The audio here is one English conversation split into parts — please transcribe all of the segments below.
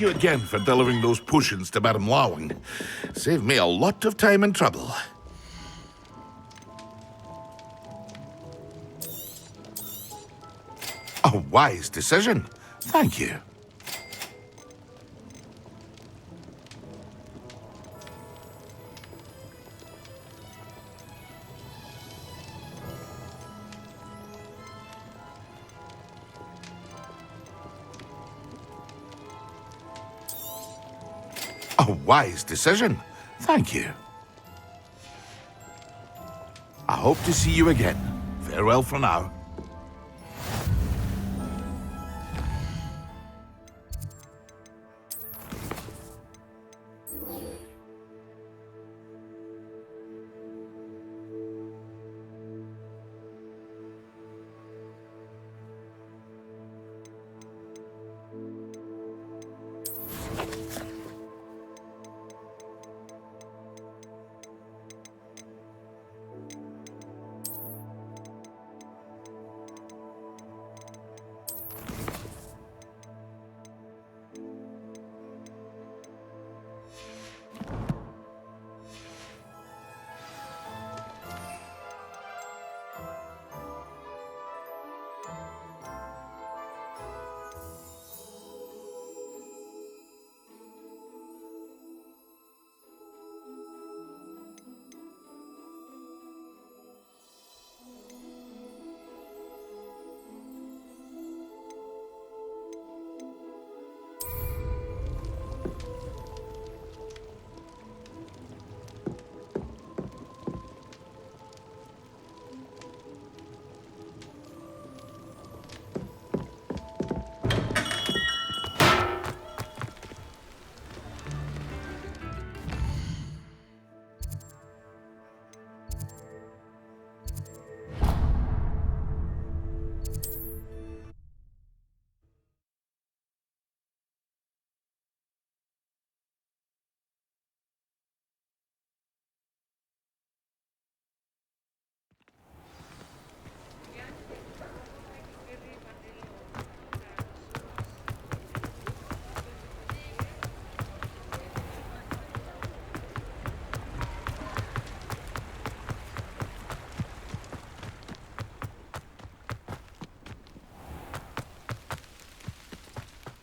you again for delivering those potions to Madame Lawing. Saved me a lot of time and trouble. A wise decision. Thank you. A wise decision. Thank you. I hope to see you again. Farewell for now.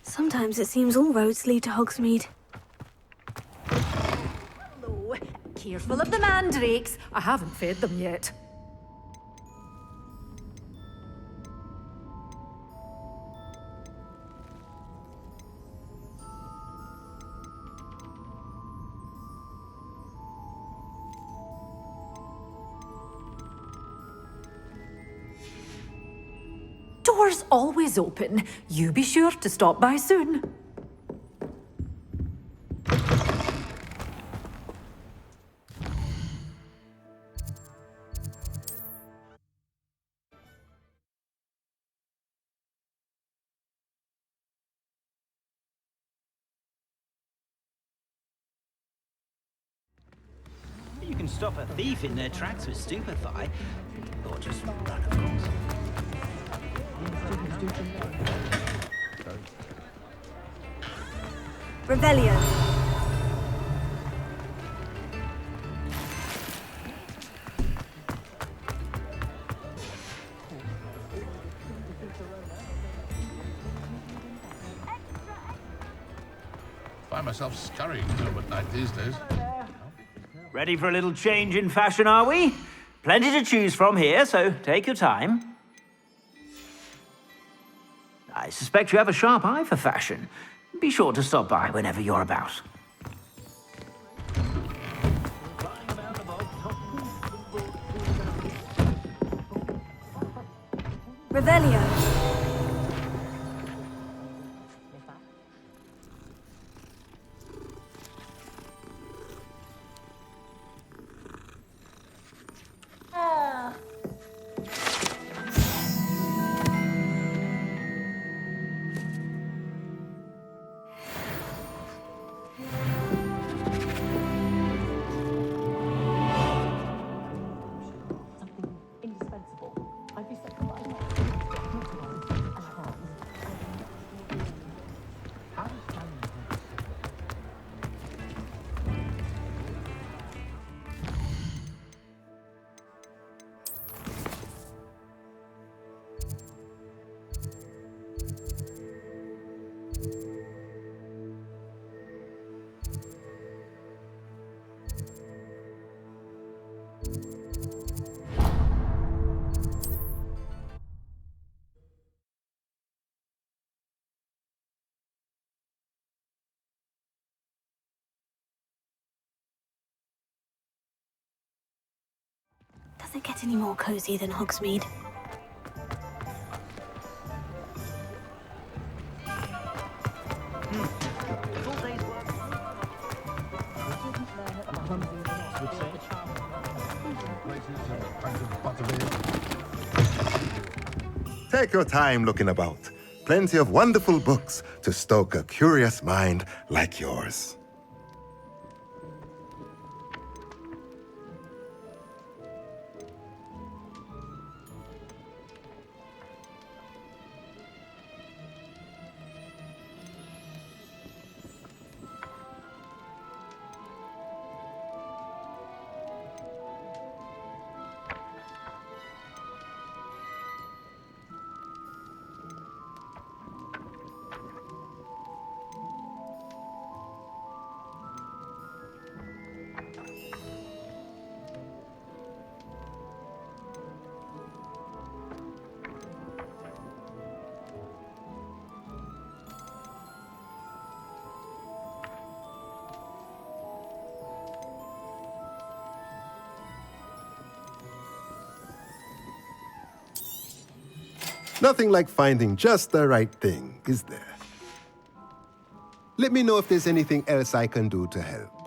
Sometimes it seems all roads lead to Hogsmeade. Hello. Careful of the mandrakes. I haven't fed them yet. Door's always open. You be sure to stop by soon. You can stop a thief in their tracks with stupefy, or just run, of course. Revelio. Find myself scurrying home at night these days. Ready for a little change in fashion, are we? Plenty to choose from here, so take your time. I suspect you have a sharp eye for fashion. Be sure to stop by whenever you're about. Revelio. Does it get any more cozy than Hogsmeade? Take your time looking about. Plenty of wonderful books to stoke a curious mind like yours. Nothing like finding just the right thing, is there? Let me know if there's anything else I can do to help.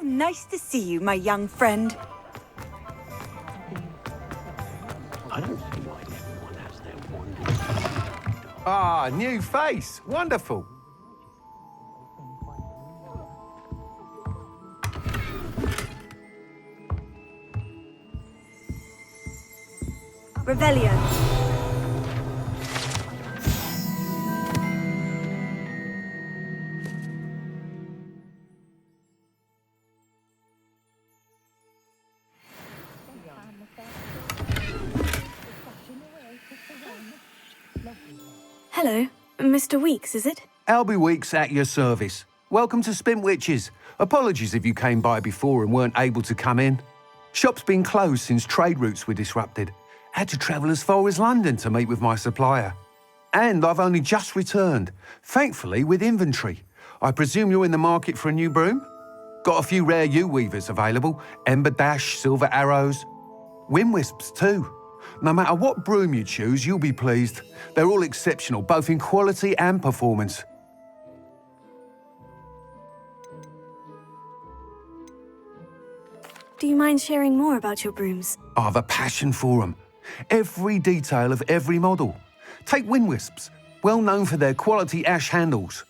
nice to see you, my young friend. Ah, new face. Wonderful. Revelio. Hello, Mr. Weeks, is it? Albie Weeks at your service. Welcome to Spintwitches. Apologies if you came by before and weren't able to come in. Shop's been closed since trade routes were disrupted. Had to travel as far as London to meet with my supplier. And I've only just returned, thankfully with inventory. I presume you're in the market for a new broom? Got a few rare U-weavers available, Ember Dash, Silver Arrows, Wind Wisps too. No matter what broom you choose, you'll be pleased. They're all exceptional, both in quality and performance. Do you mind sharing more about your brooms? I've a passion for them. Every detail of every model. Take Wind Wisps, well known for their quality ash handles.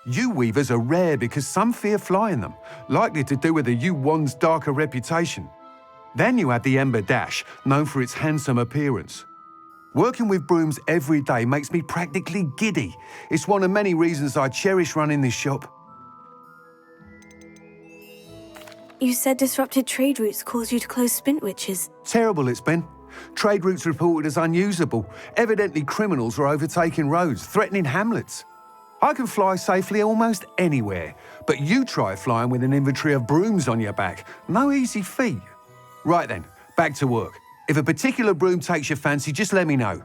U-weavers are rare because some fear flying them, likely to do with the U-wand's darker reputation. Then you have the Ember Dash, known for its handsome appearance. Working with brooms every day makes me practically giddy. It's one of many reasons I cherish running this shop. You said disrupted trade routes caused you to close Spintwitches. Terrible it's been. Trade routes reported as unusable. Evidently criminals are overtaking roads, threatening hamlets. I can fly safely almost anywhere, but you try flying with an inventory of brooms on your back. No easy feat. Right then, back to work. If a particular broom takes your fancy, just let me know.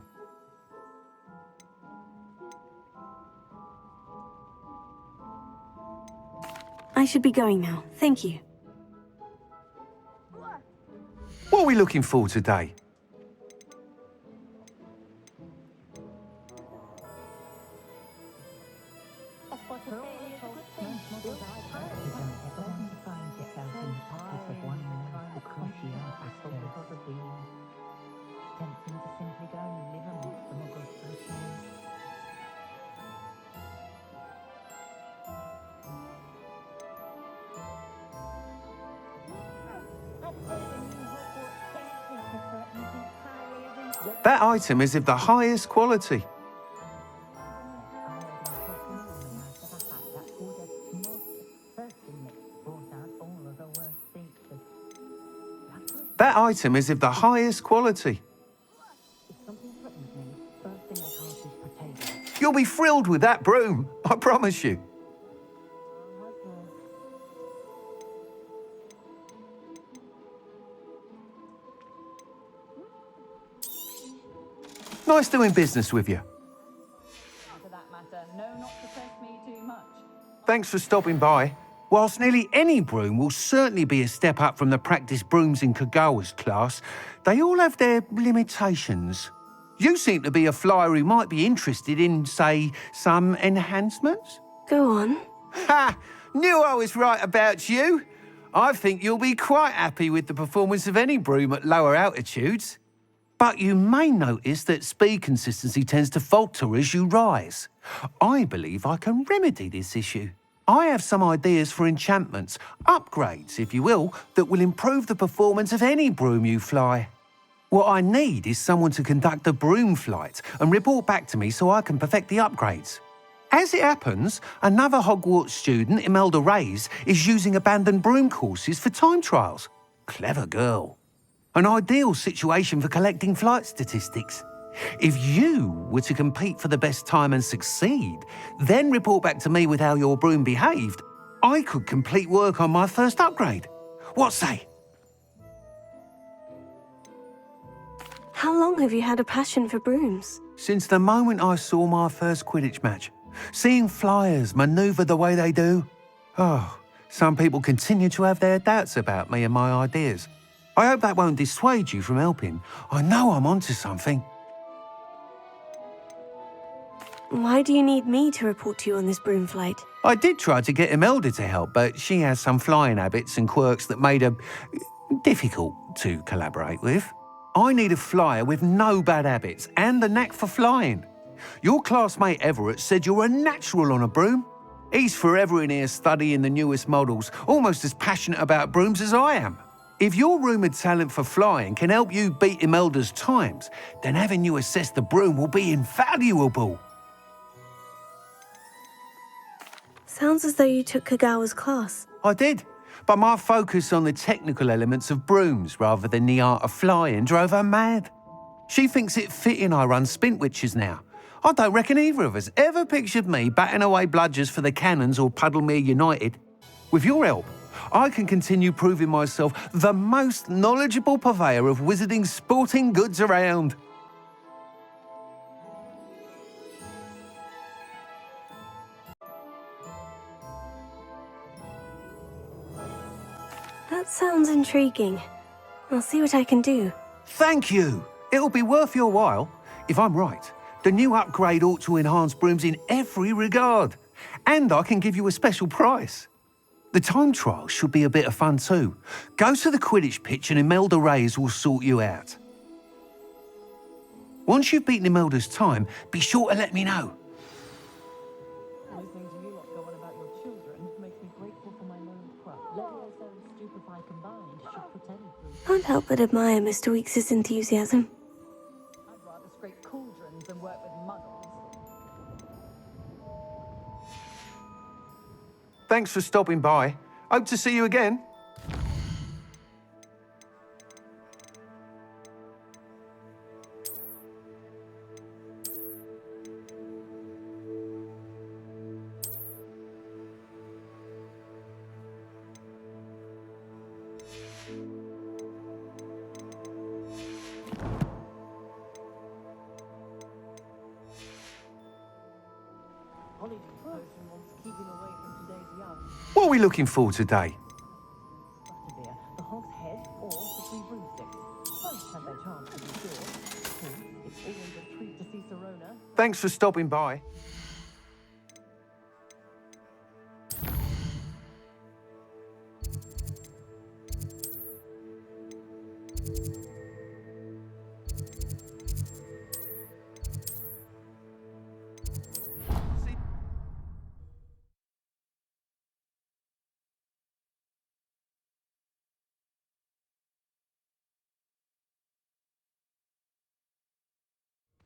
I should be going now. Thank you. What are we looking for today? That item is of the highest quality. That item is of the highest quality. You'll be thrilled with that broom, I promise you. Nice doing business with you. For that matter, no, not to press me too much. Thanks for stopping by. Whilst nearly any broom will certainly be a step up from the practice brooms in Kagawa's class, they all have their limitations. You seem to be a flyer who might be interested in, say, some enhancements? Go on. Ha! Knew I was right about you. I think you'll be quite happy with the performance of any broom at lower altitudes. But you may notice that speed consistency tends to falter as you rise. I believe I can remedy this issue. I have some ideas for enchantments, upgrades, if you will, that will improve the performance of any broom you fly. What I need is someone to conduct a broom flight and report back to me so I can perfect the upgrades. As it happens, another Hogwarts student, Imelda Reyes, is using abandoned broom courses for time trials. Clever girl. An ideal situation for collecting flight statistics. If you were to compete for the best time and succeed, then report back to me with how your broom behaved, I could complete work on my first upgrade. What say? How long have you had a passion for brooms? Since the moment I saw my first Quidditch match, seeing flyers manoeuvre the way they do. Oh, some people continue to have their doubts about me and my ideas. I hope that won't dissuade you from helping. I know I'm onto something. Why do you need me to report to you on this broom flight? I did try to get Imelda to help, but she has some flying habits and quirks that made her difficult to collaborate with. I need a flyer with no bad habits and the knack for flying. Your classmate Everett said you're a natural on a broom. He's forever in here studying the newest models, almost as passionate about brooms as I am. If your rumoured talent for flying can help you beat Imelda's times, then having you assess the broom will be invaluable. Sounds as though you took Kagawa's class. I did, but my focus on the technical elements of brooms rather than the art of flying drove her mad. She thinks it fitting I run Spintwitches now. I don't reckon either of us ever pictured me batting away bludgers for the Cannons or Puddlemere United. With your help, I can continue proving myself the most knowledgeable purveyor of wizarding sporting goods around. That sounds intriguing. I'll see what I can do. Thank you. It'll be worth your while. If I'm right, the new upgrade ought to enhance brooms in every regard. And I can give you a special price. The time trial should be a bit of fun too. Go to the Quidditch pitch and Imelda Reyes will sort you out. Once you've beaten Imelda's time, be sure to let me know. Listening to you lot go on about your children makes me grateful for my loyal crop. Let also stupefy combined should pretend to. Can't help but admire Mr. Weekes' enthusiasm. I'd rather scrape cauldrons than work with muggles. Thanks for stopping by. Hope to see you again. What are we looking for today? Butterbeer, the hog's head, or the three broomsticks. Both have their charms to be sure. It's always a treat to see Serona. Thanks for stopping by.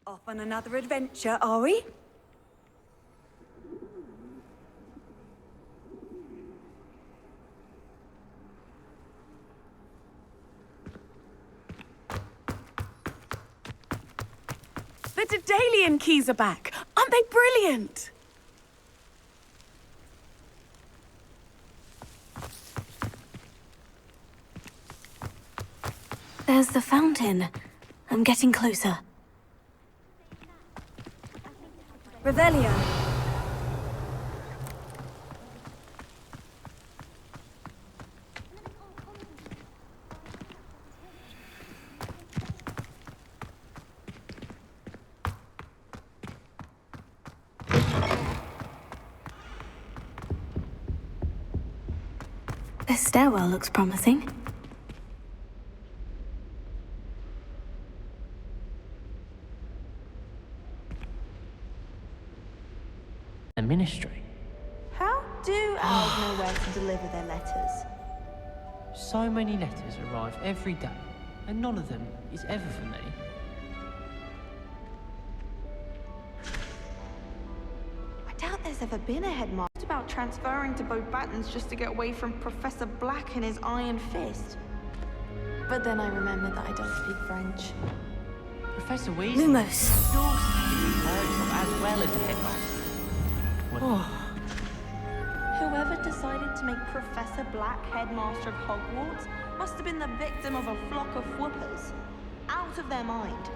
Off on another adventure, are we? The Daedalian keys are back. Aren't they brilliant? There's the fountain. I'm getting closer. Revelio. This stairwell looks promising. The ministry. How do owls know where to deliver their letters? So many letters arrive every day, and none of them is ever for me. I doubt there's ever been a headmaster about transferring to Beauxbatons just to get away from Professor Black and his iron fist. But then I remembered that I don't speak French. Professor Weasley. Lumos. Yours is in her job as well as the headmaster. Whoever decided to make Professor Black headmaster of Hogwarts must have been the victim of a flock of whoopers. Out of their mind.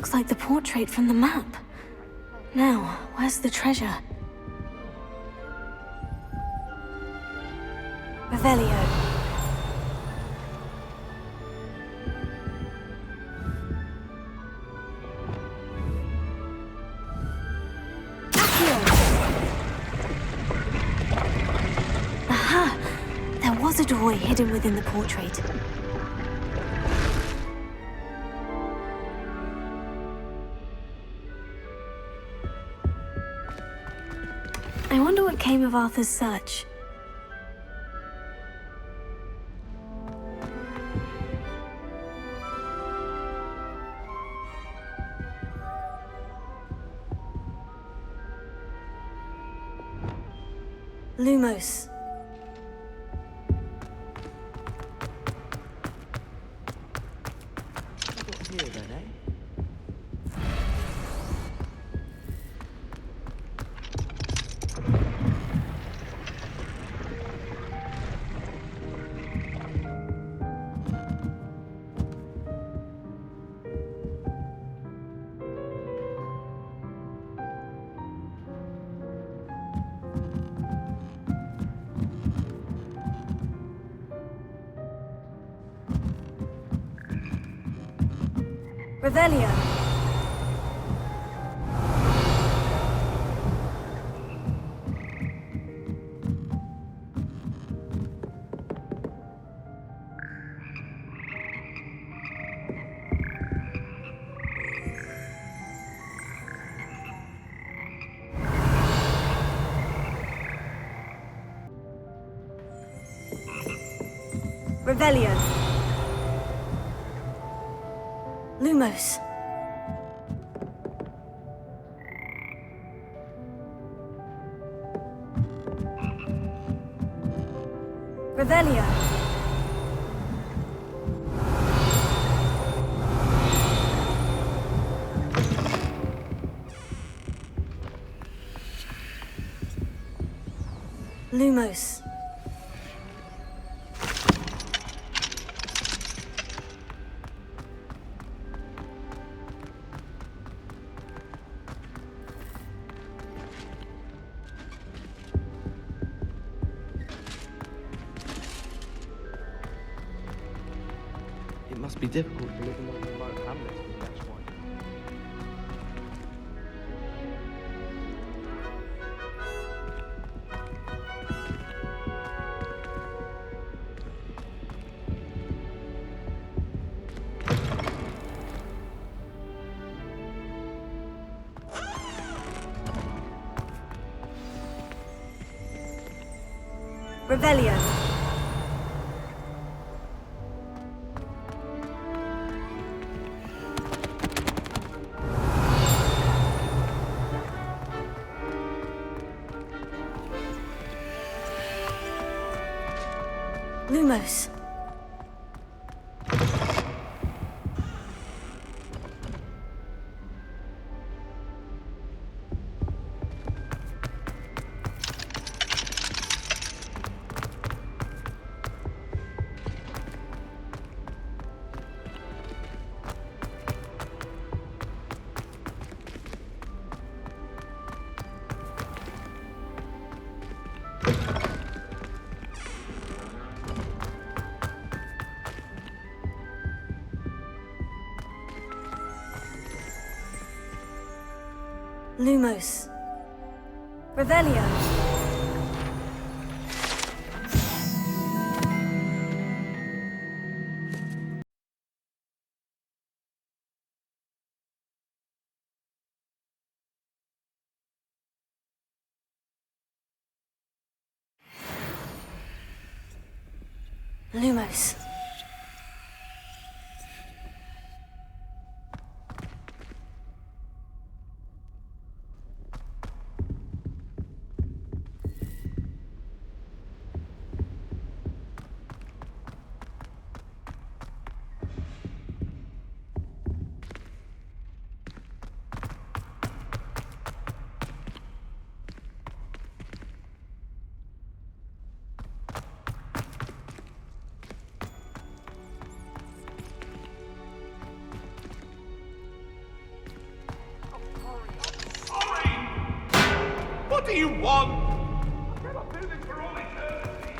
looks like the portrait from the map. Now, where's the treasure? Revelio. Aha! There was a doorway hidden within the portrait. I wonder what came of Arthur's search. Lumos. Here then, eh? Revelio. Revelio. Lumos. Revelio. Lumos. It must be difficult to live in one of the remote hamlets with that's why. Revelio. Lumos. Lumos. Revelio. Lumos. do you want? I cannot do this for all eternity.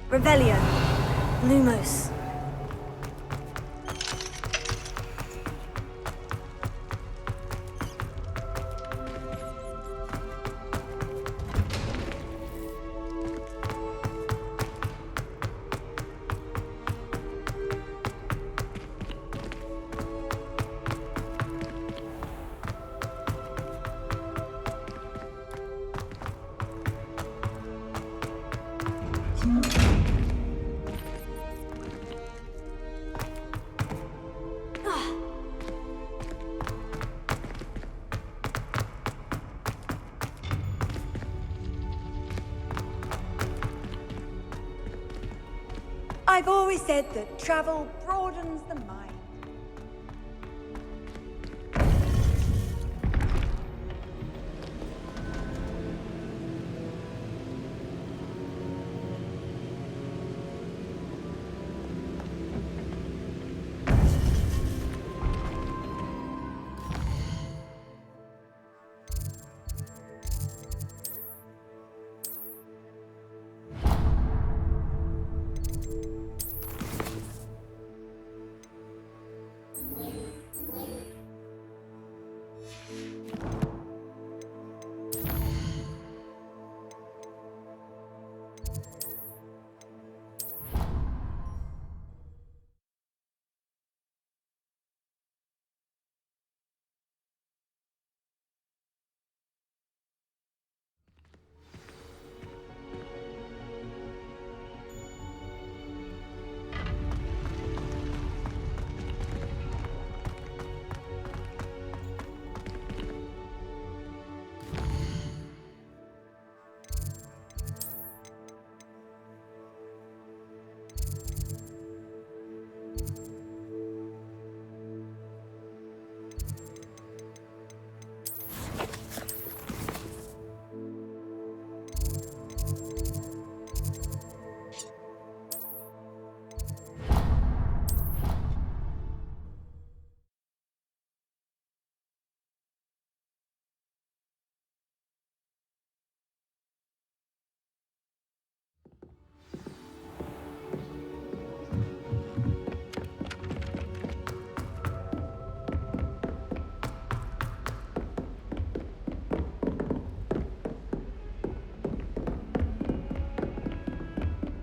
Revelio. Lumos. I've always said that travel broadens the mind.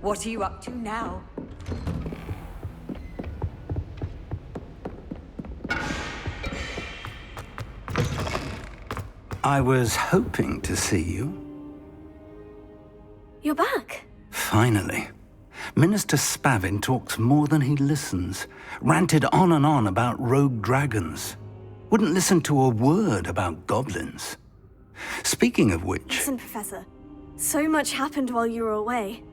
What are you up to now? I was hoping to see you. You're back. Finally. Minister Spavin talks more than he listens. Ranted on and on about rogue dragons. Wouldn't listen to a word about goblins. Speaking of which... Listen, Professor. So much happened while you were away.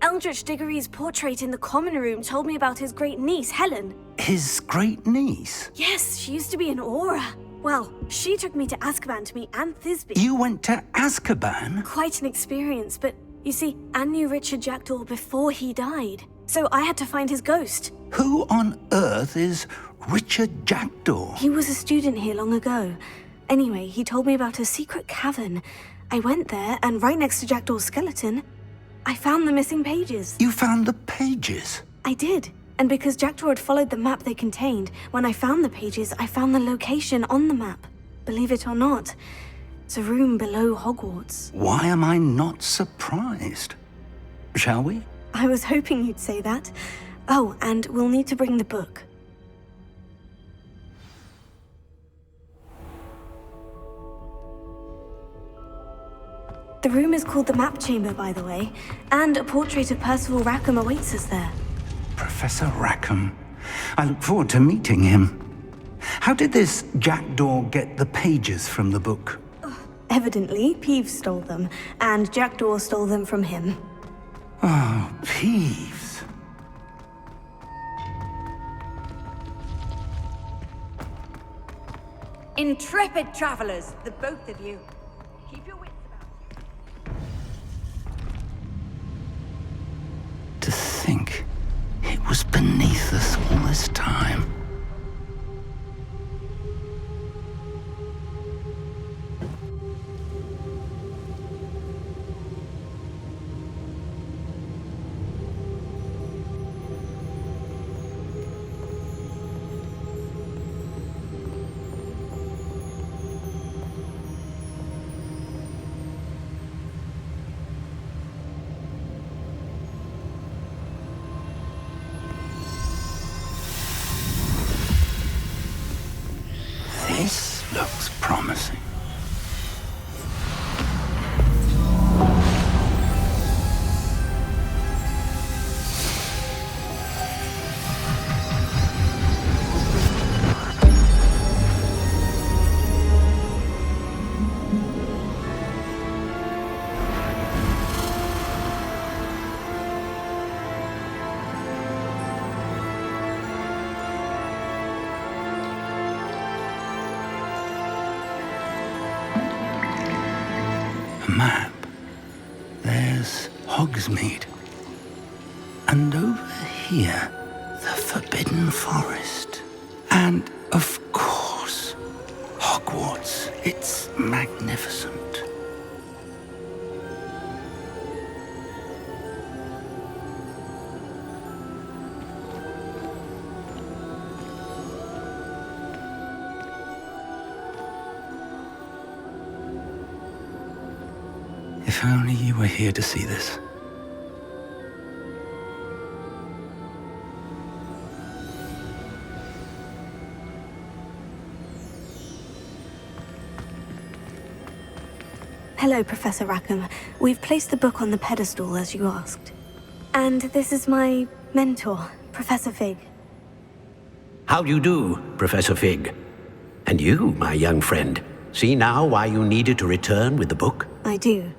Eldritch Diggory's portrait in the common room told me about his great niece, Helen. His great niece? Yes, she used to be an Aura. Well, she took me to Azkaban to meet Anne Thisbe. You went to Azkaban? Quite an experience, but you see, Anne knew Richard Jackdaw before he died. So I had to find his ghost. Who on earth is Richard Jackdaw? He was a student here long ago. Anyway, he told me about a secret cavern. I went there, and right next to Jackdaw's skeleton, I found the missing pages. You found the pages? I did. And because Jackdaw had followed the map they contained, when I found the pages, I found the location on the map. Believe it or not, it's a room below Hogwarts. Why am I not surprised? Shall we? I was hoping you'd say that. Oh, and we'll need to bring the book. The room is called the Map Chamber, by the way, and a portrait of Percival Rackham awaits us there. Professor Rackham. I look forward to meeting him. How did this Jackdaw get the pages from the book? Evidently, Peeves stole them, and Jackdaw stole them from him. Oh, Peeves. Intrepid travelers, the both of you. Keep your wits about you. To think, it was beneath us all this time. This looks promising. Map. There's Hogsmeade. And over here, the Forbidden Forest. And, of course, Hogwarts. It's magnificent. If only you were here to see this. Hello, Professor Rackham. We've placed the book on the pedestal as you asked. And this is my mentor, Professor Fig. How do you do, Professor Fig? And you, my young friend, see now why you needed to return with the book? I do.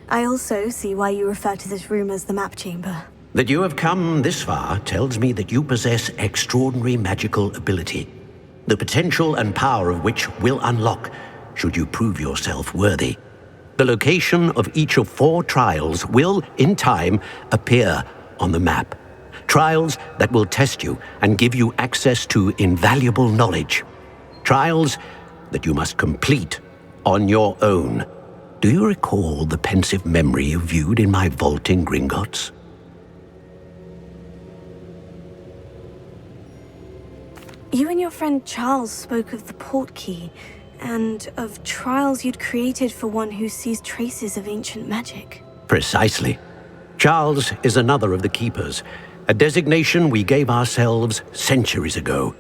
I also see why you refer to this room as the map chamber. That you have come this far tells me that you possess extraordinary magical ability, the potential and power of which will unlock should you prove yourself worthy. The location of each of 4 trials will, in time, appear on the map. Trials that will test you and give you access to invaluable knowledge. Trials that you must complete on your own. Do you recall the pensive memory you viewed in my vault in Gringotts? You and your friend Charles spoke of the portkey, and of trials you'd created for one who sees traces of ancient magic. Precisely. Charles is another of the Keepers, a designation we gave ourselves centuries ago,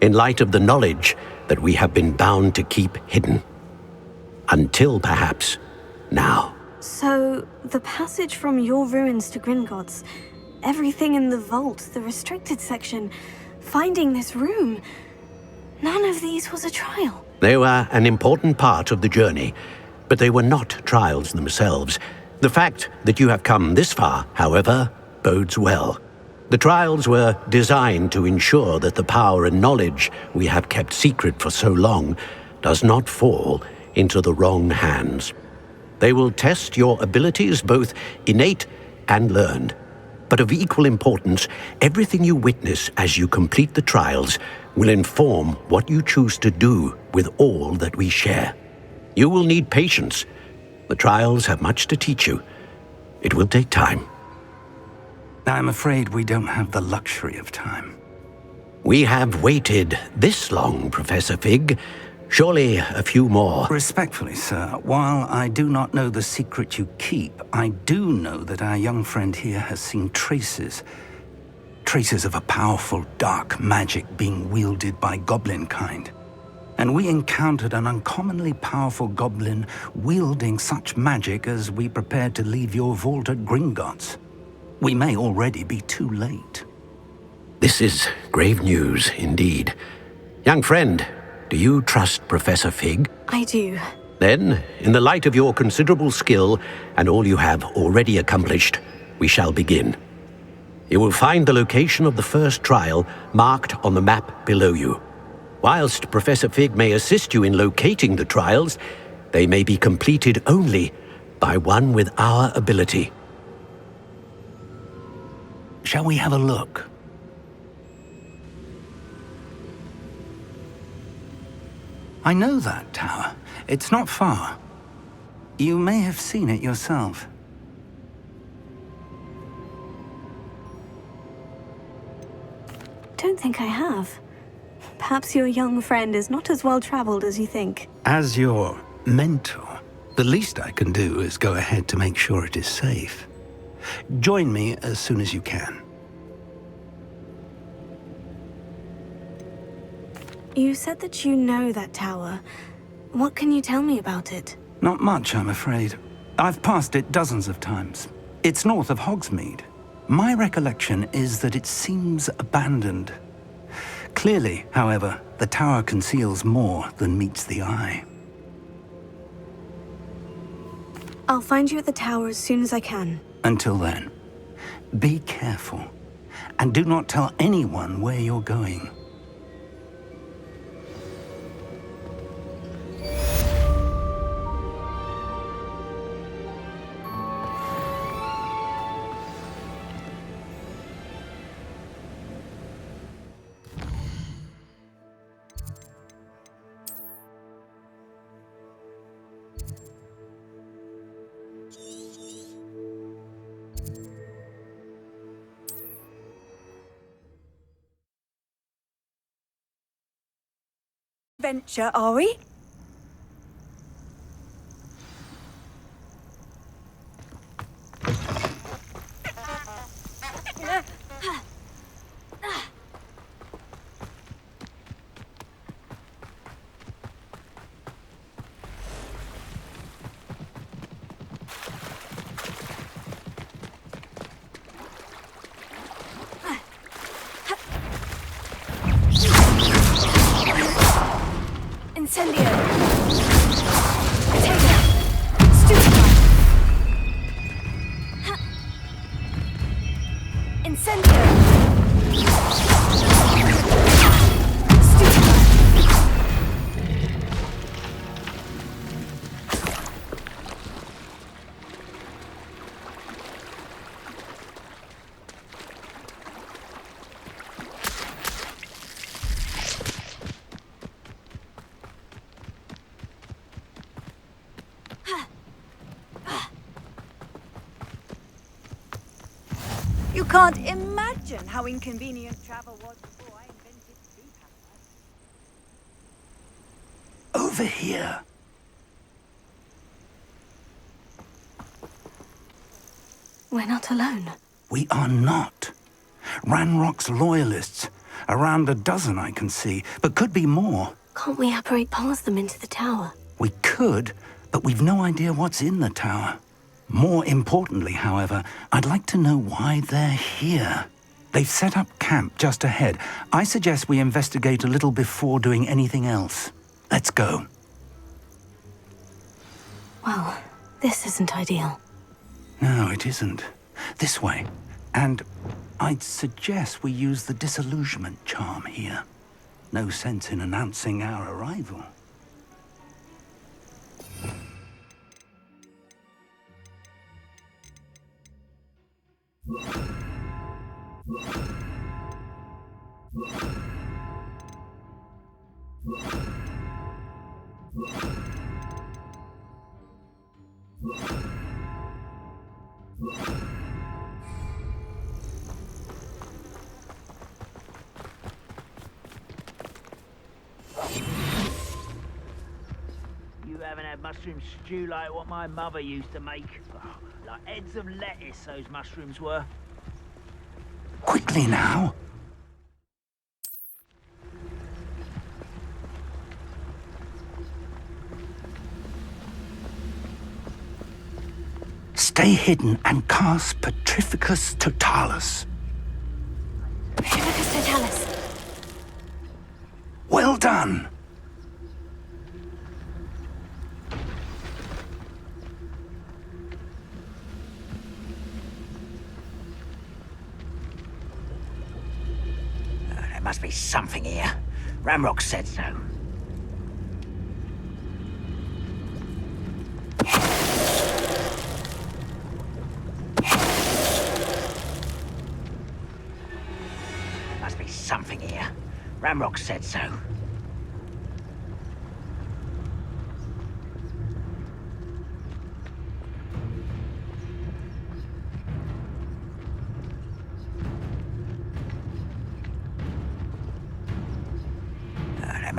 in light of the knowledge that we have been bound to keep hidden. Until, perhaps, now. So, the passage from your ruins to Gringotts, everything in the vault, the restricted section, finding this room, none of these was a trial. They were an important part of the journey, but they were not trials themselves. The fact that you have come this far, however, bodes well. The trials were designed to ensure that the power and knowledge we have kept secret for so long does not fall into the wrong hands. They will test your abilities, both innate and learned. But of equal importance, everything you witness as you complete the trials will inform what you choose to do with all that we share. You will need patience. The trials have much to teach you. It will take time. I'm afraid we don't have the luxury of time. We have waited this long, Professor Fig. Surely a few more. Respectfully, sir, while I do not know the secret you keep, I do know that our young friend here has seen traces of a powerful dark magic being wielded by goblin kind. And we encountered an uncommonly powerful goblin wielding such magic as we prepared to leave your vault at Gringotts. We may already be too late. This is grave news indeed. Young friend, do you trust Professor Fig? I do. Then, in the light of your considerable skill and all you have already accomplished, we shall begin. You will find the location of the first trial marked on the map below you. Whilst Professor Fig may assist you in locating the trials, they may be completed only by one with our ability. Shall we have a look? I know that tower. It's not far. You may have seen it yourself. Don't think I have. Perhaps your young friend is not as well-traveled as you think. As your mentor, the least I can do is go ahead to make sure it is safe. Join me as soon as you can. You said that you know that tower. What can you tell me about it? Not much, I'm afraid. I've passed it dozens of times. It's north of Hogsmeade. My recollection is that it seems abandoned. Clearly, however, the tower conceals more than meets the eye. I'll find you at the tower as soon as I can. Until then, be careful, and do not tell anyone where you're going. Venture, are we? Incendio! Potato! Stupefy! Incendio! Stupefy! You can't imagine how inconvenient travel was before I invented sleep apparatus. Over here. We're not alone. We are not. Ranrock's loyalists. Around a dozen I can see, but could be more. Can't we apparate past them into the tower? We could, but we've no idea what's in the tower. More importantly, however, I'd like to know why they're here. They've set up camp just ahead. I suggest we investigate a little before doing anything else. Let's go. Well, this isn't ideal. No, it isn't. This way. And I'd suggest we use the disillusionment charm here. No sense in announcing our arrival. You haven't had mushroom stew like what my mother used to make. Oh, like heads of lettuce, those mushrooms were. Quickly now. Stay hidden and cast Petrificus Totalis. Petrificus Totalis. Well done. There must be something here. Ramrock said so. Must be something here. Ramrock said so.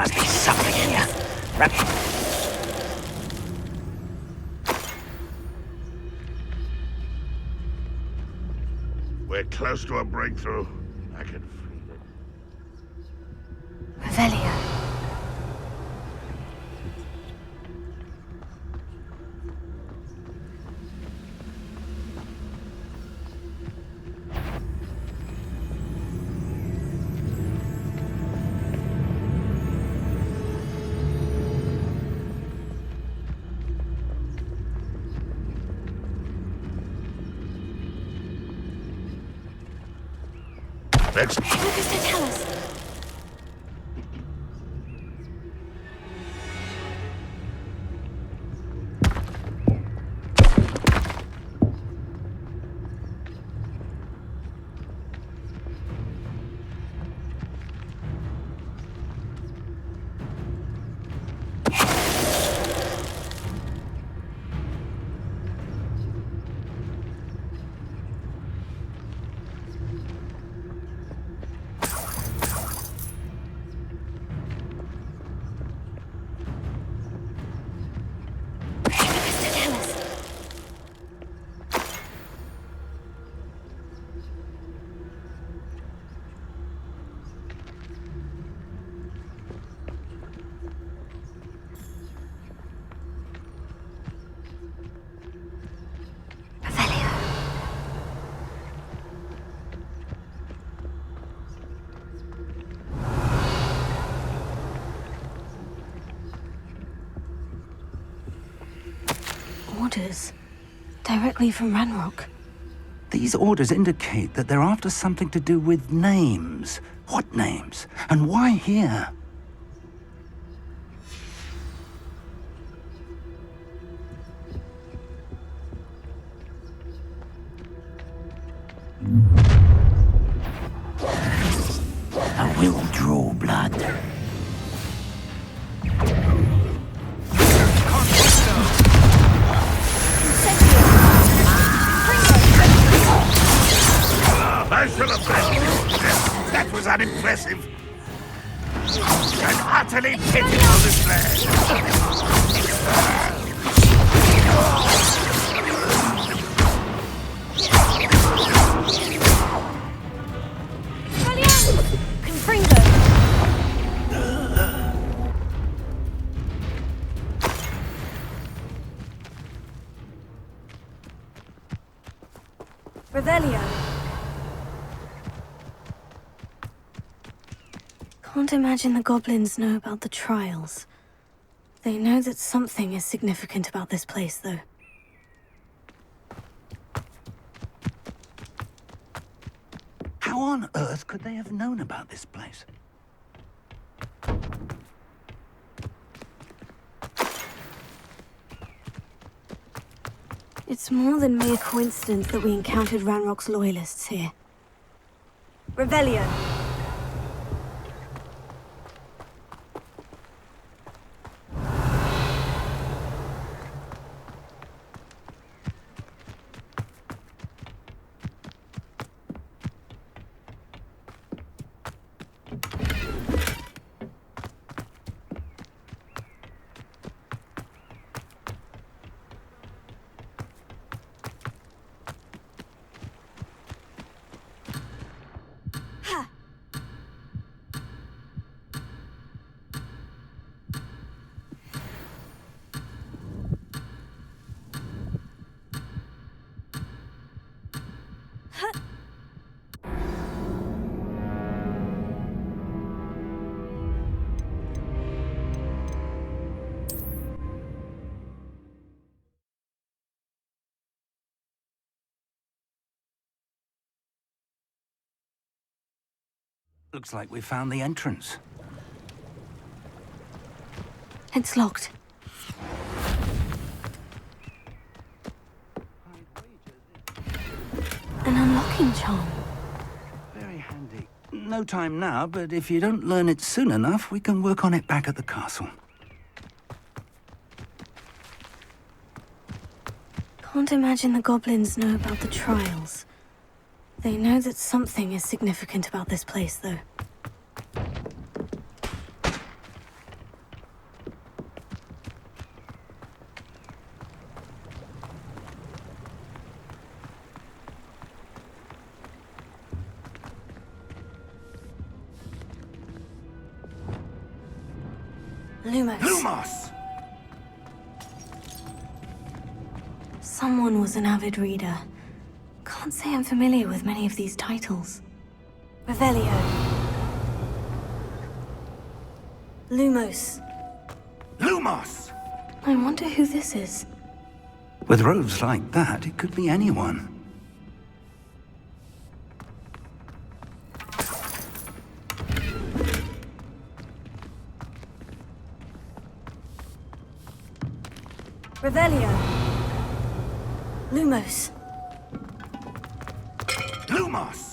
Must be something here. We're close to a breakthrough. I can feel it. Revelio. Next. What does it tell us? Orders. Directly from Ranrock. These orders indicate that they're after something to do with names. What names? And why here? I will draw blood. I should have been. That was unimpressive. An utterly pitiful display. Revelio. Can't imagine the goblins know about the trials. They know that something is significant about this place, though. How on earth could they have known about this place? It's more than mere coincidence that we encountered Ranrock's loyalists here. Revelio. Looks like we found the entrance. It's locked. An unlocking charm. Very handy. No time now, but if you don't learn it soon enough, we can work on it back at the castle. Can't imagine the goblins know about the trials. They know that something is significant about this place, though. Lumos. Lumos! Someone was an avid reader. Can't say I'm familiar with many of these titles. Revelio. Lumos. Lumos! I wonder who this is. With robes like that, it could be anyone. Revelio. Lumos. Lumos!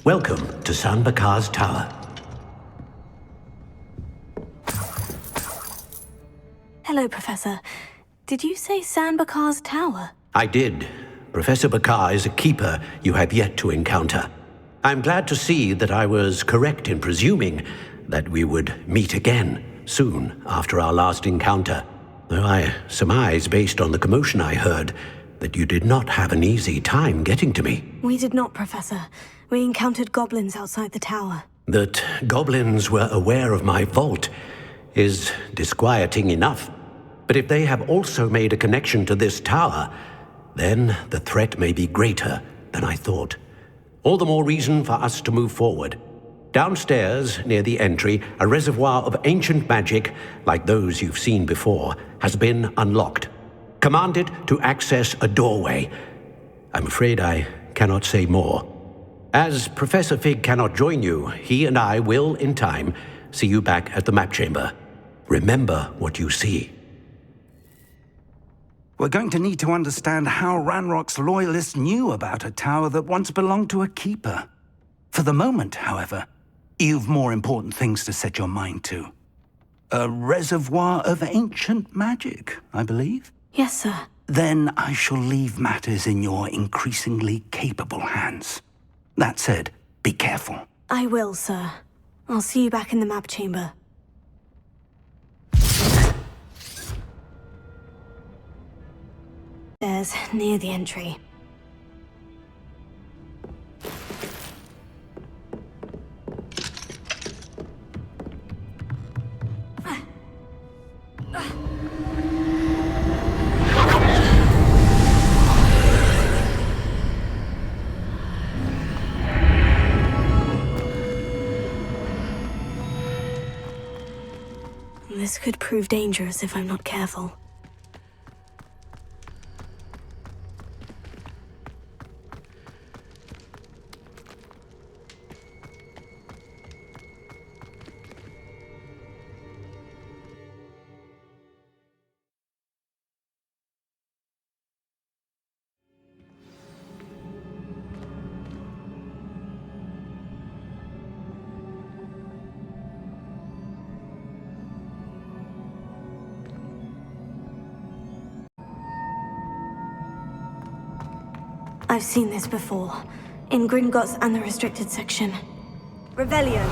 Welcome to San Bakar's Tower. Hello, Professor. Did you say San Bakar's Tower? I did. Professor Bakar is a keeper you have yet to encounter. I'm glad to see that I was correct in presuming that we would meet again soon after our last encounter. Though I surmise, based on the commotion I heard, that you did not have an easy time getting to me. We did not, Professor. We encountered goblins outside the tower. That goblins were aware of my vault is disquieting enough. But if they have also made a connection to this tower, then the threat may be greater than I thought. All the more reason for us to move forward. Downstairs, near the entry, a reservoir of ancient magic, like those you've seen before, has been unlocked. Command it to access a doorway. I'm afraid I cannot say more. As Professor Fig cannot join you, he and I will, in time, see you back at the map chamber. Remember what you see. We're going to need to understand how Ranrock's loyalists knew about a tower that once belonged to a keeper. For the moment, however, you've more important things to set your mind to. A reservoir of ancient magic, I believe? Yes, sir. Then I shall leave matters in your increasingly capable hands. That said, be careful. I will, sir. I'll see you back in the map chamber. There's near the entry. This could prove dangerous if I'm not careful. I've seen this before, in Gringotts and the restricted section. Revelio.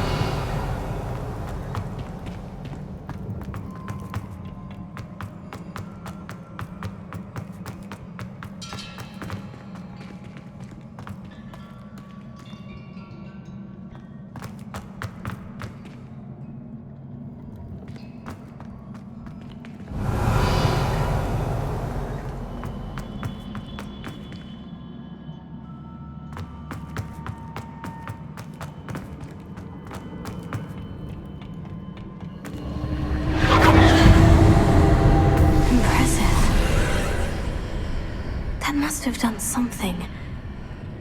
Must have done something.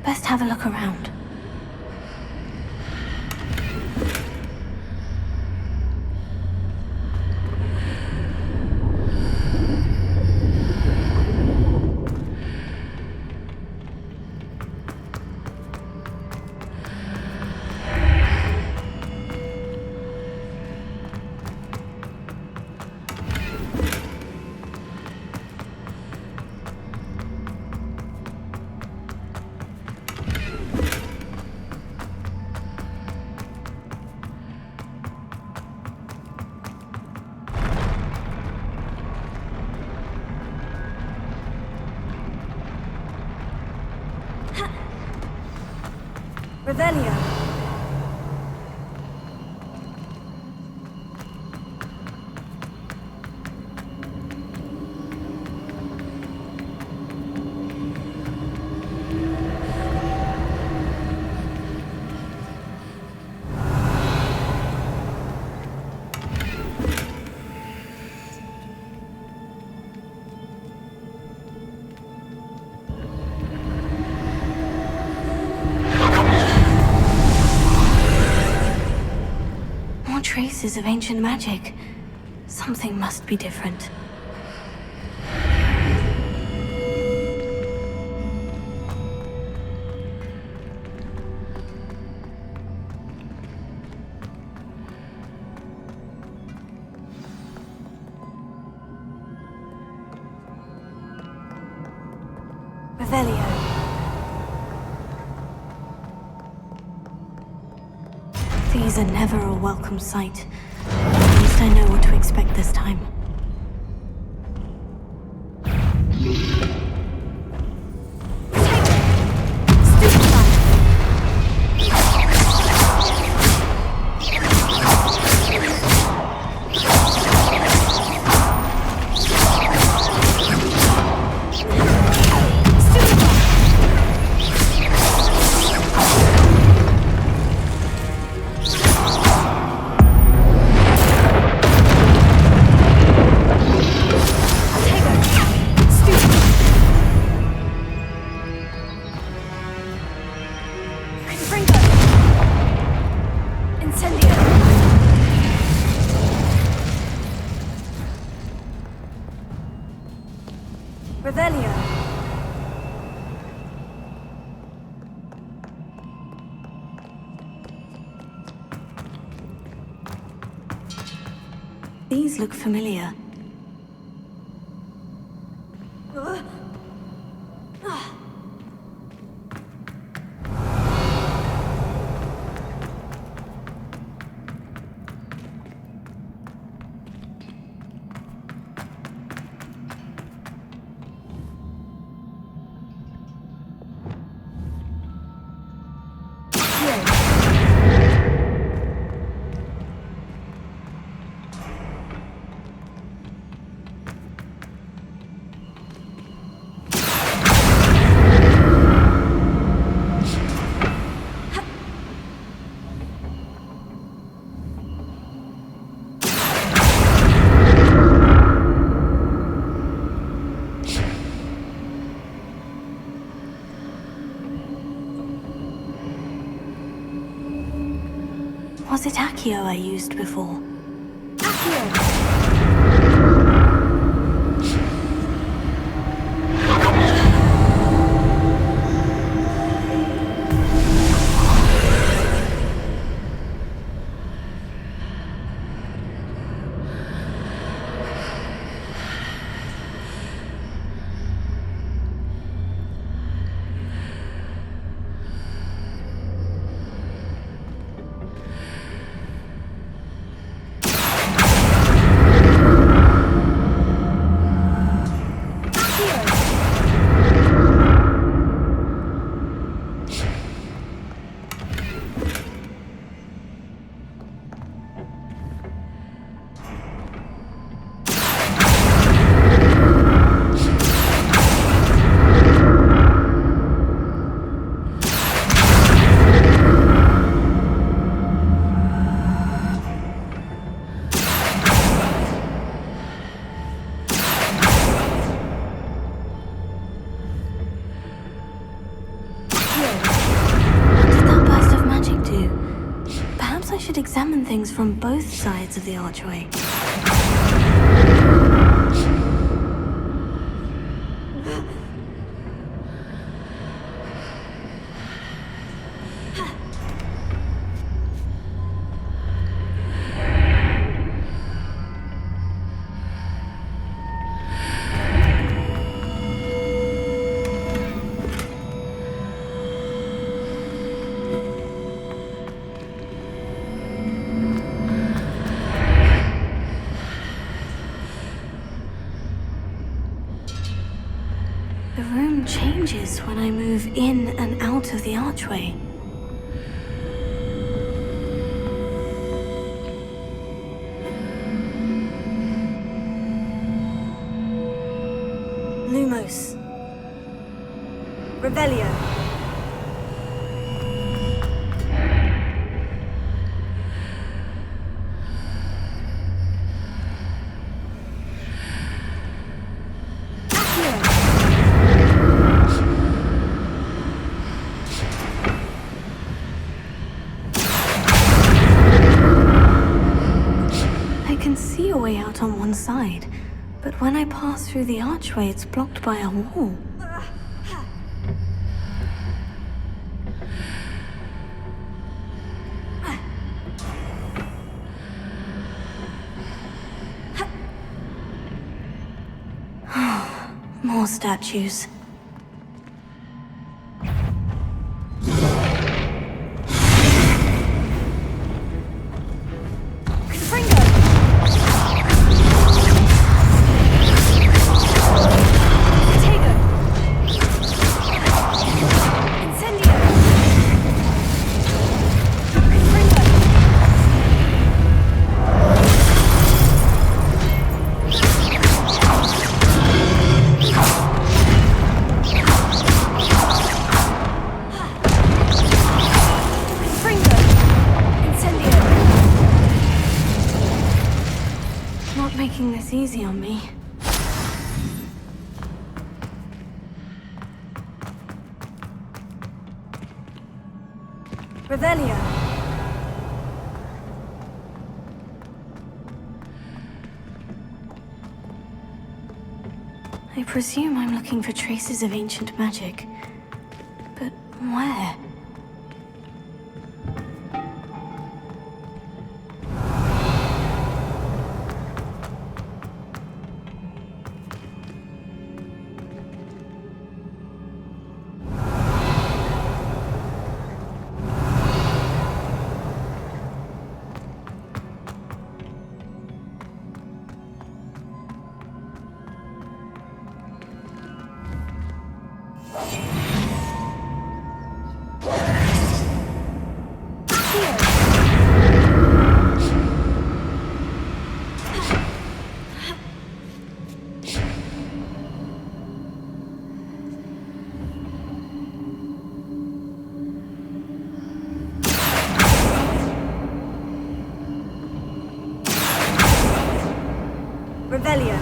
Best have a look around. Revelio. Traces of ancient magic. Something must be different. Revelio. These are never a welcome sight. At least I know what to expect this time. Revelio. These look familiar. Was it Accio I used before? Accio! Examine things from both sides of the archway. The room changes when I move in and out of the archway. Lumos. Revelio. I can see a way out on one side, but when I pass through the archway, it's blocked by a wall. More statues. Not making this easy on me. Revelio. I presume I'm looking for traces of ancient magic. But where? Revelio.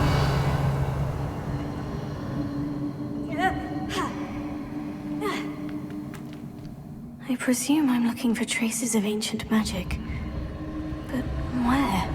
I presume I'm looking for traces of ancient magic. But where?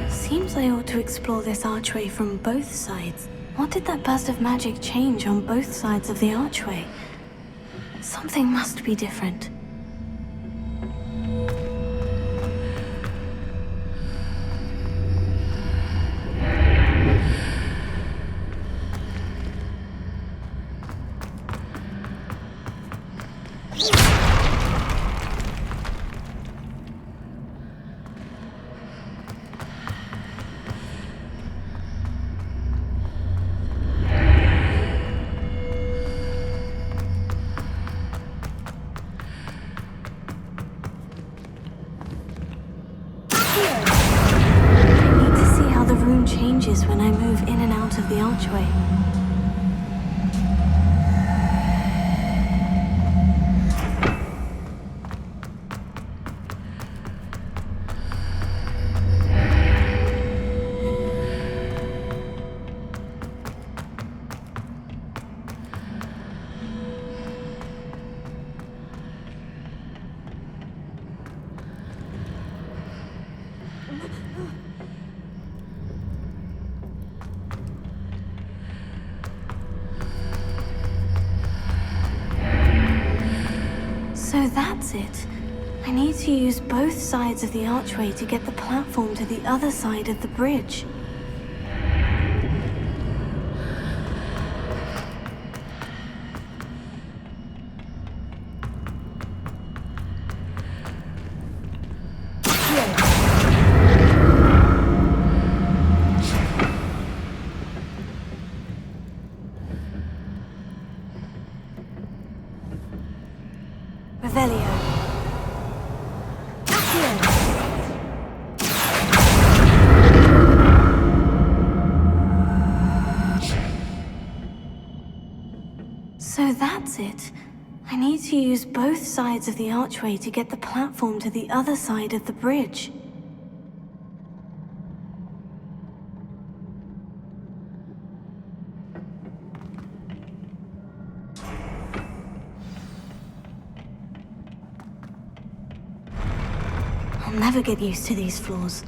Seems I ought to explore this archway from both sides. What did that burst of magic change on both sides of the archway? Something must be different. changes when I move in and out of the archway. So that's it. I need to use both sides of the archway to get the platform to the other side of the bridge. Revelio. So that's it. I need to use both sides of the archway to get the platform to the other side of the bridge. I'll never get used to these floors.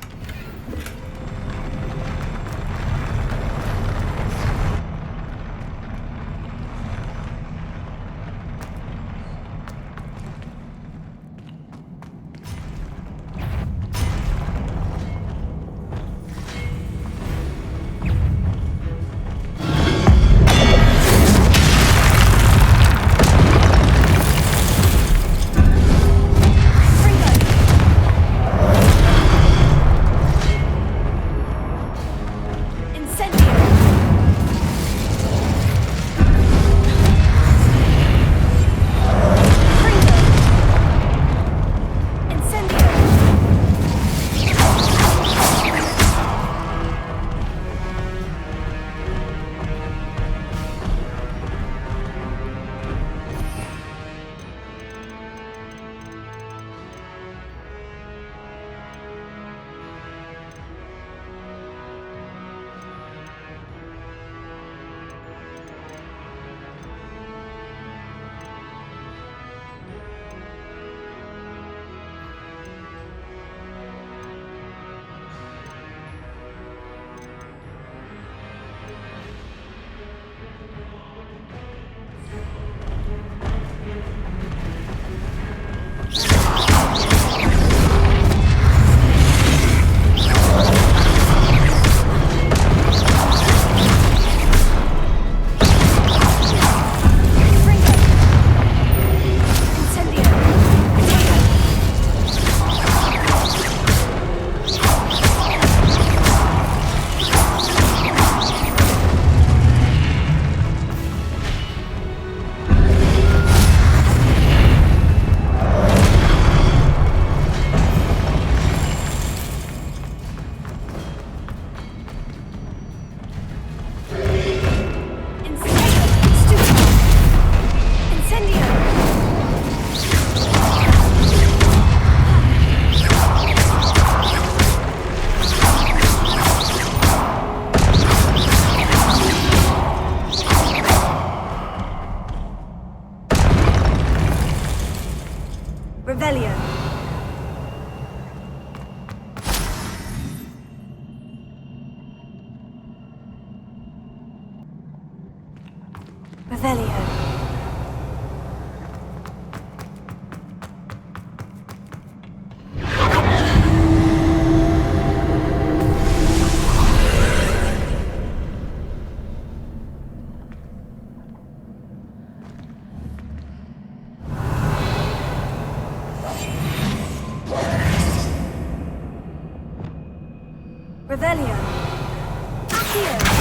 Revelio. Revelio. Revelio. Accio.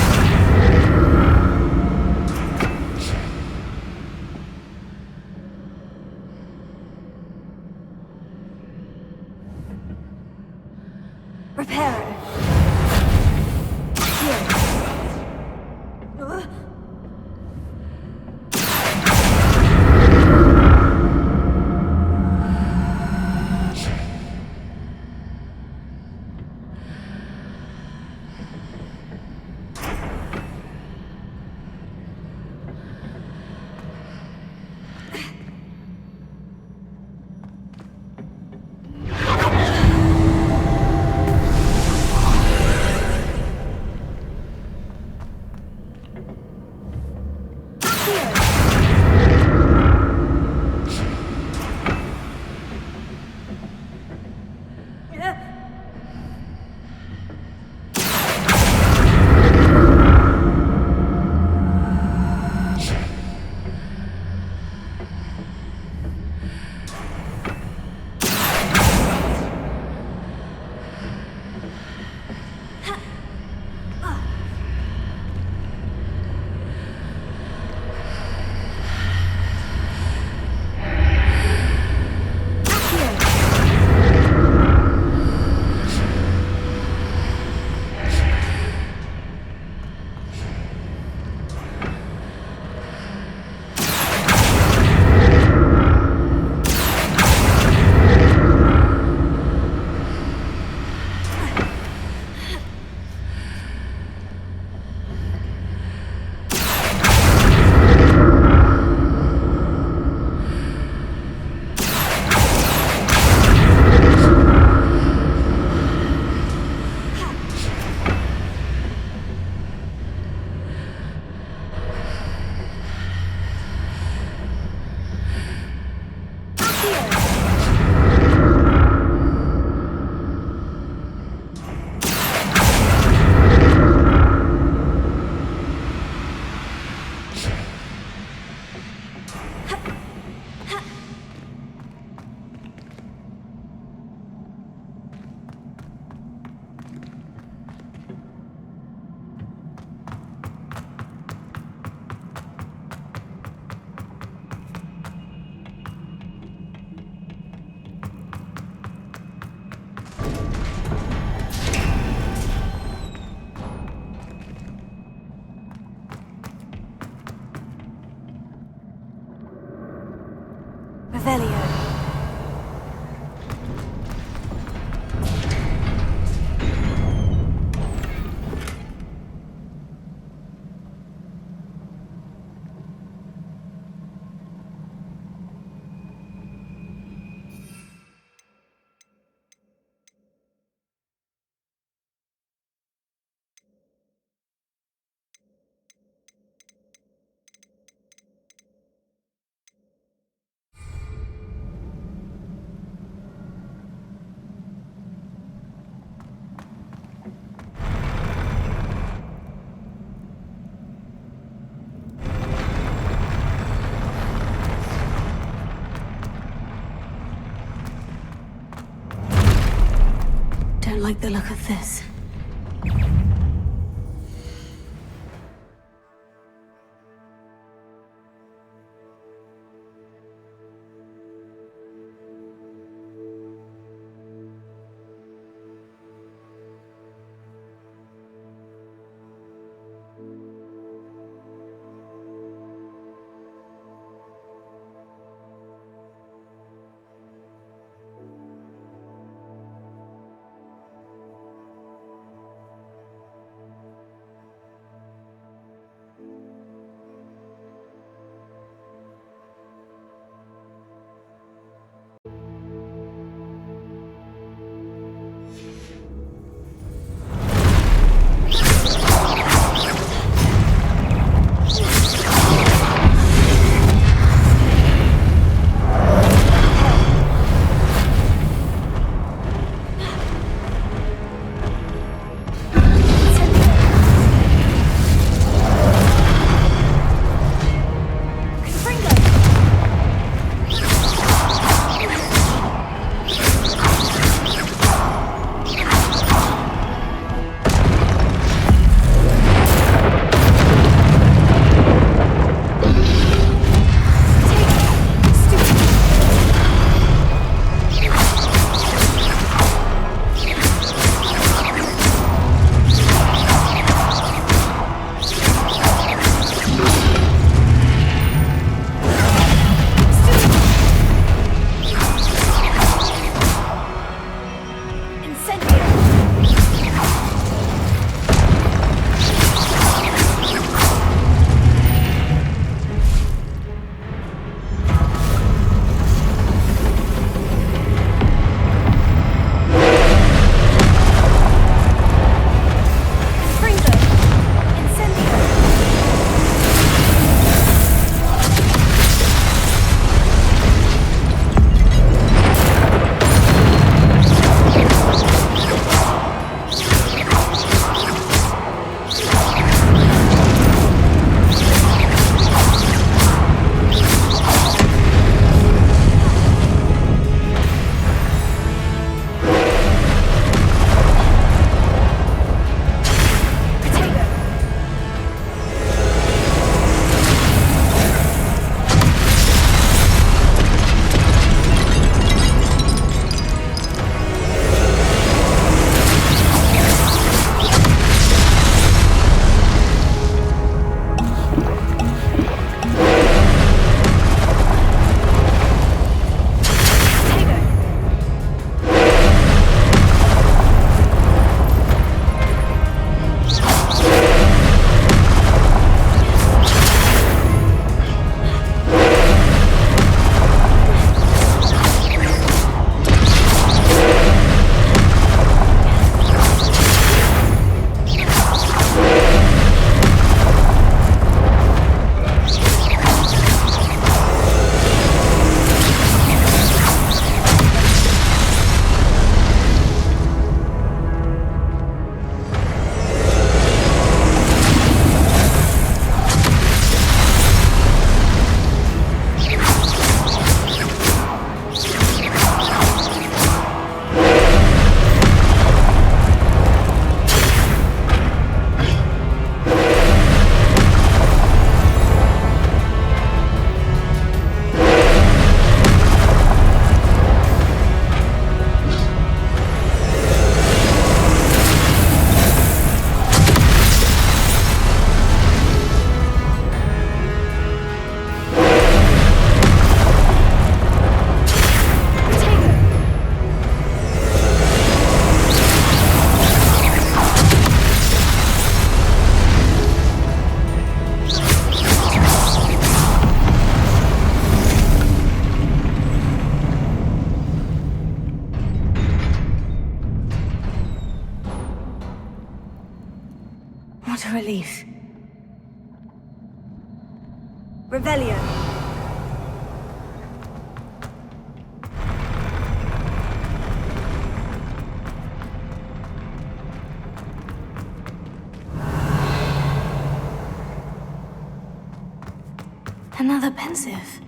Revelio. Don't like the look of this. relief. Revelio. Another pensive.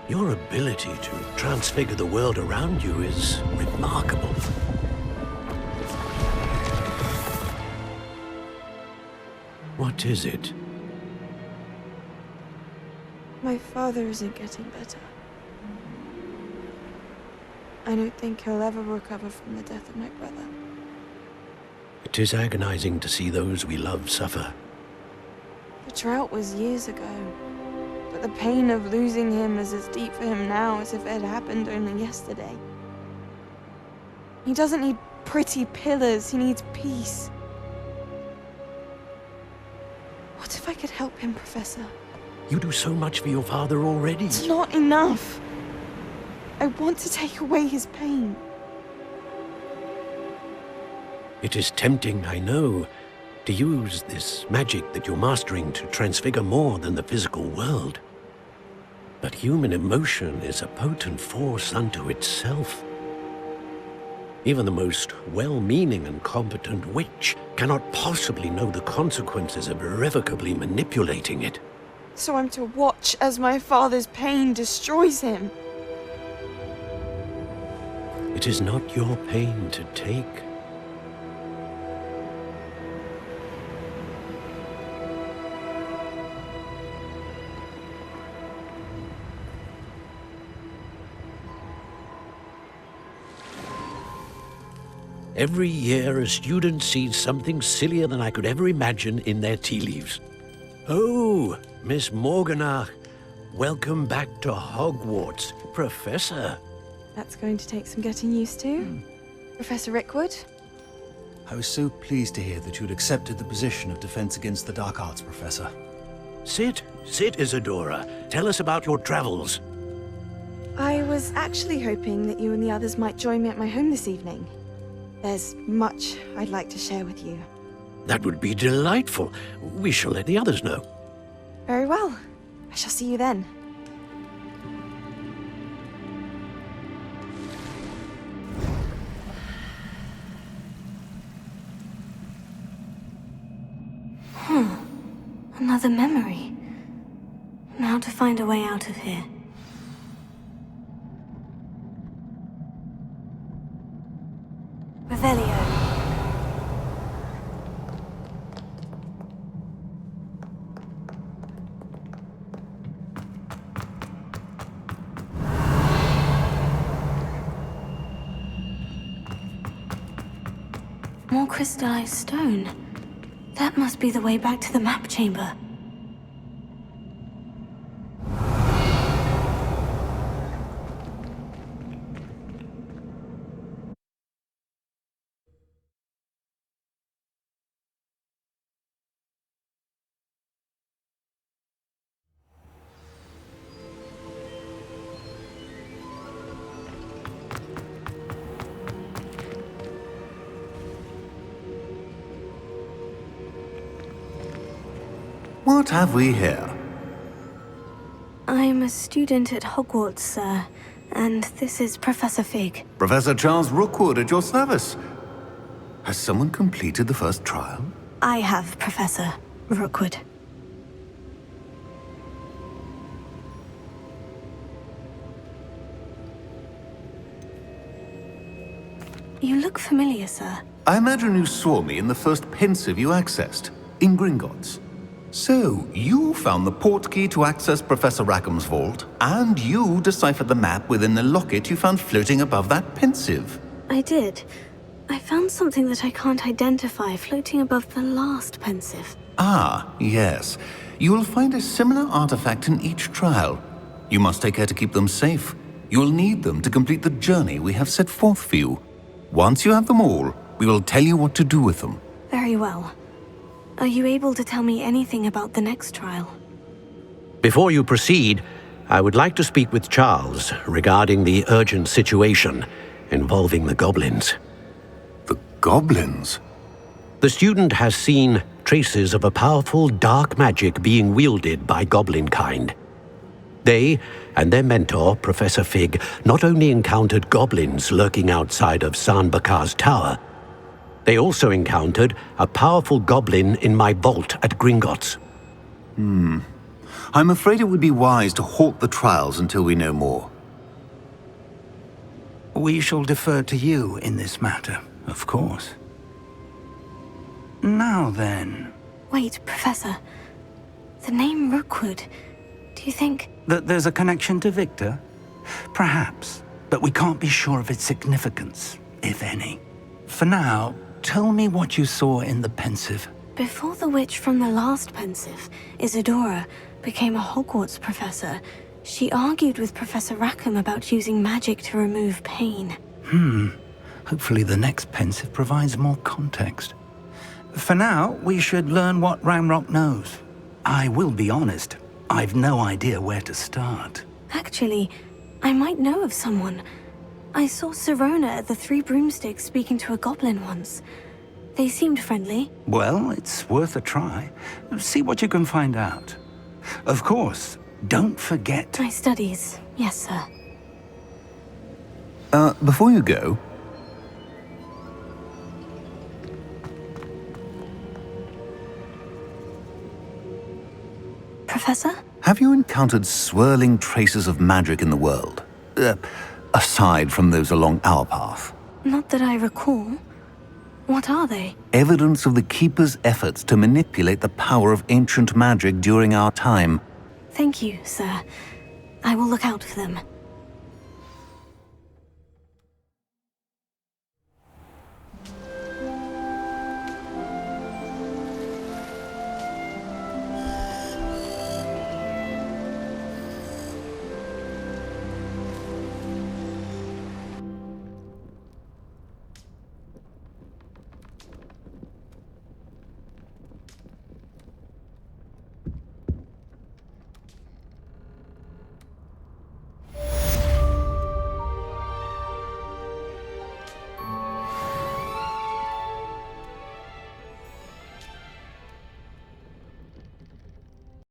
Your ability to transfigure the world around you is remarkable. What is it? My father isn't getting better. I don't think he'll ever recover from the death of my brother. It is agonizing to see those we love suffer. The drought was years ago, but the pain of losing him is as deep for him now as if it had happened only yesterday. He doesn't need pretty pillars, he needs peace. What if I could help him, Professor? You do so much for your father already. It's not enough. I want to take away his pain. It is tempting, I know, to use this magic that you're mastering to transfigure more than the physical world. But human emotion is a potent force unto itself. Even the most well-meaning and competent witch cannot possibly know the consequences of irrevocably manipulating it. So I'm to watch as my father's pain destroys him. It is not your pain to take. Every year, a student sees something sillier than I could ever imagine in their tea leaves. Oh, Miss Morganach, welcome back to Hogwarts, Professor. That's going to take some getting used to. Professor Rickwood? I was so pleased to hear that you'd accepted the position of Defense Against the Dark Arts, Professor. Sit, Isadora. Tell us about your travels. I was actually hoping that you and the others might join me at my home this evening. There's much I'd like to share with you. That would be delightful. We shall let the others know. Very well. I shall see you then. Another memory. Now to find a way out of here. Revelio. More crystallized stone. That must be the way back to the map chamber. What have we here? I'm a student at Hogwarts, sir, and this is Professor Fig. Professor Charles Rookwood at your service. Has someone completed the first trial? I have, Professor Rookwood. You look familiar, sir. I imagine you saw me in the first pensive you accessed, in Gringotts. So, you found the portkey to access Professor Rackham's vault, and you deciphered the map within the locket you found floating above that pensive. I did. I found something that I can't identify floating above the last pensive. Ah, yes. You will find a similar artifact in each trial. You must take care to keep them safe. You will need them to complete the journey we have set forth for you. Once you have them all, we will tell you what to do with them. Very well. Are you able to tell me anything about the next trial? Before you proceed, I would like to speak with Charles regarding the urgent situation involving the goblins. The goblins? The student has seen traces of a powerful dark magic being wielded by goblin kind. They and their mentor, Professor Fig, not only encountered goblins lurking outside of San Bakar's tower, they also encountered a powerful goblin in my vault at Gringotts. I'm afraid it would be wise to halt the trials until we know more. We shall defer to you in this matter, of course. Now then... Wait, Professor. The name Rookwood. Do you think... That there's a connection to Victor? Perhaps, but we can't be sure of its significance, if any. For now, tell me what you saw in the pensive. Before the witch from the last pensive, Isadora, became a Hogwarts professor, she argued with Professor Rackham about using magic to remove pain. Hopefully the next pensive provides more context. For now, we should learn what Ranrock knows. I will be honest, I've no idea where to start. Actually, I might know of someone. I saw Sirona at the Three Broomsticks speaking to a goblin once. They seemed friendly. Well, it's worth a try. See what you can find out. Of course, don't forget... My studies, yes, sir. Before you go... Professor? Have you encountered swirling traces of magic in the world? Aside from those along our path? Not that I recall. What are they? Evidence of the Keeper's efforts to manipulate the power of ancient magic during our time. Thank you, sir. I will look out for them.